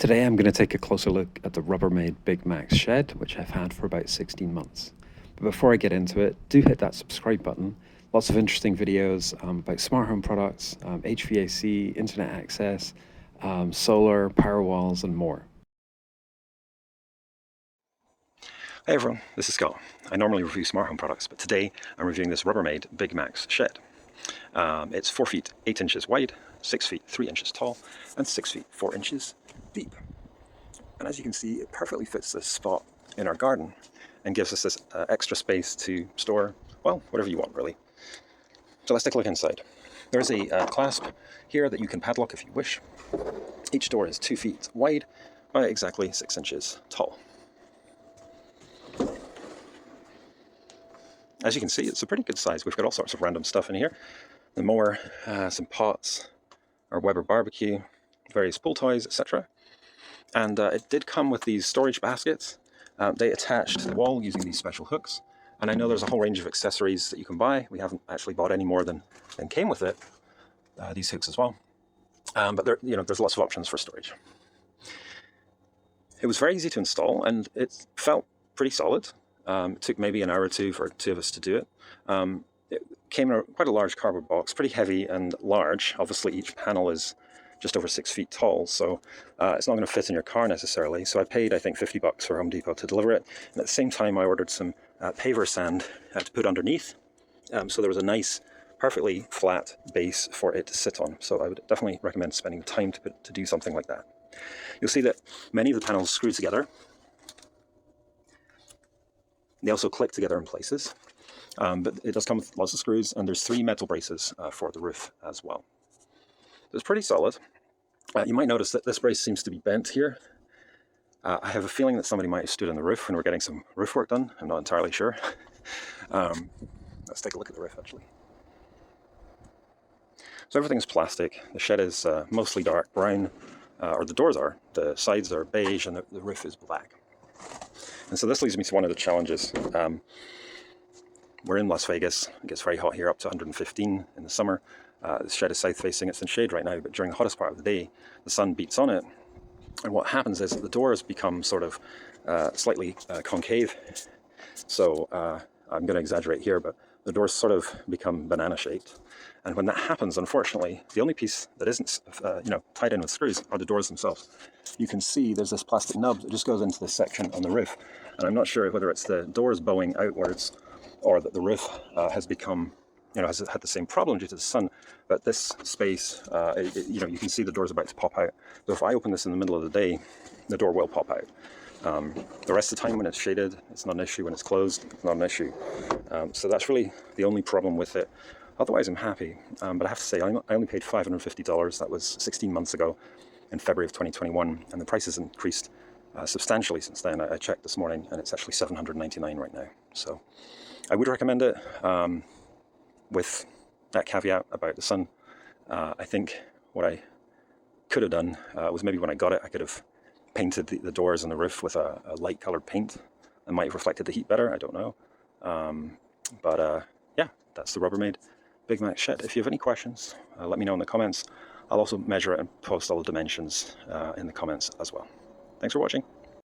Today I'm going to take a closer look at the Rubbermaid Big Max shed, which I've had for about 16 months. But before I get into it, do hit that subscribe button. Lots of interesting videos about smart home products, HVAC, internet access, solar, power walls, and more. Hey everyone, this is Scott. I normally review smart home products, but today I'm reviewing this Rubbermaid Big Max shed. It's 4 feet 8 inches wide, 6 feet 3 inches tall, and 6 feet 4 inches deep. And as you can see, it perfectly fits this spot in our garden and gives us this extra space to store, well, whatever you want really. So let's take a look inside. There's a clasp here that you can padlock if you wish. Each door is 2 feet wide by exactly 6 inches tall. As you can see, it's a pretty good size. We've got all sorts of random stuff in here. The mower, some pots, our Weber barbecue, various pool toys, etc. And it did come with these storage baskets. They attach to the wall using these special hooks. And I know there's a whole range of accessories that you can buy. We haven't actually bought any more than came with it. These hooks as well. But there, there's lots of options for storage. It was very easy to install and it felt pretty solid. It took maybe an hour or two for two of us to do it. It came in quite a large cardboard box, pretty heavy and large. Obviously each panel is just over 6 feet tall, so it's not going to fit in your car necessarily. So I paid, I think, $50 for Home Depot to deliver it. And at the same time I ordered some paver sand to put underneath. So there was a nice, perfectly flat base for it to sit on. So I would definitely recommend spending time to do something like that. You'll see that many of the panels screw together. They also click together in places, but it does come with lots of screws, and there's 3 metal braces for the roof as well. So it's pretty solid. You might notice that this brace seems to be bent here. I have a feeling that somebody might have stood on the roof when we're getting some roof work done. I'm not entirely sure. Let's take a look at the roof actually. So everything's plastic. The shed is mostly dark brown, or the doors are. The sides are beige and the roof is black. And so this leads me to one of the challenges. We're in Las Vegas. It gets very hot here, up to 115 in the summer. The shed is south facing, it's in shade right now, but during the hottest part of the day, the sun beats on it. And what happens is that the doors become sort of slightly concave. So I'm going to exaggerate here, but the doors sort of become banana shaped. And when that happens, unfortunately, the only piece that isn't tied in with screws are the doors themselves. You can see there's this plastic nub that just goes into this section on the roof. And I'm not sure whether it's the doors bowing outwards or that the roof has become, has had the same problem due to the sun. But this space, you can see the door's about to pop out. So if I open this in the middle of the day, the door will pop out. The rest of the time when it's shaded, it's not an issue. When it's closed, it's not an issue. So that's really the only problem with it. Otherwise, I'm happy. But I have to say, I only paid $550. That was 16 months ago in February of 2021. And the price has increased substantially since then. I checked this morning and it's actually $799 right now. So I would recommend it with that caveat about the sun. I think what I could have done was maybe when I got it, I could have painted the doors and the roof with a light colored paint and might have reflected the heat better. I don't know. Yeah, that's the Rubbermaid Big Max shed. If you have any questions, let me know in the comments. I'll also measure it and post all the dimensions in the comments as well. Thanks for watching.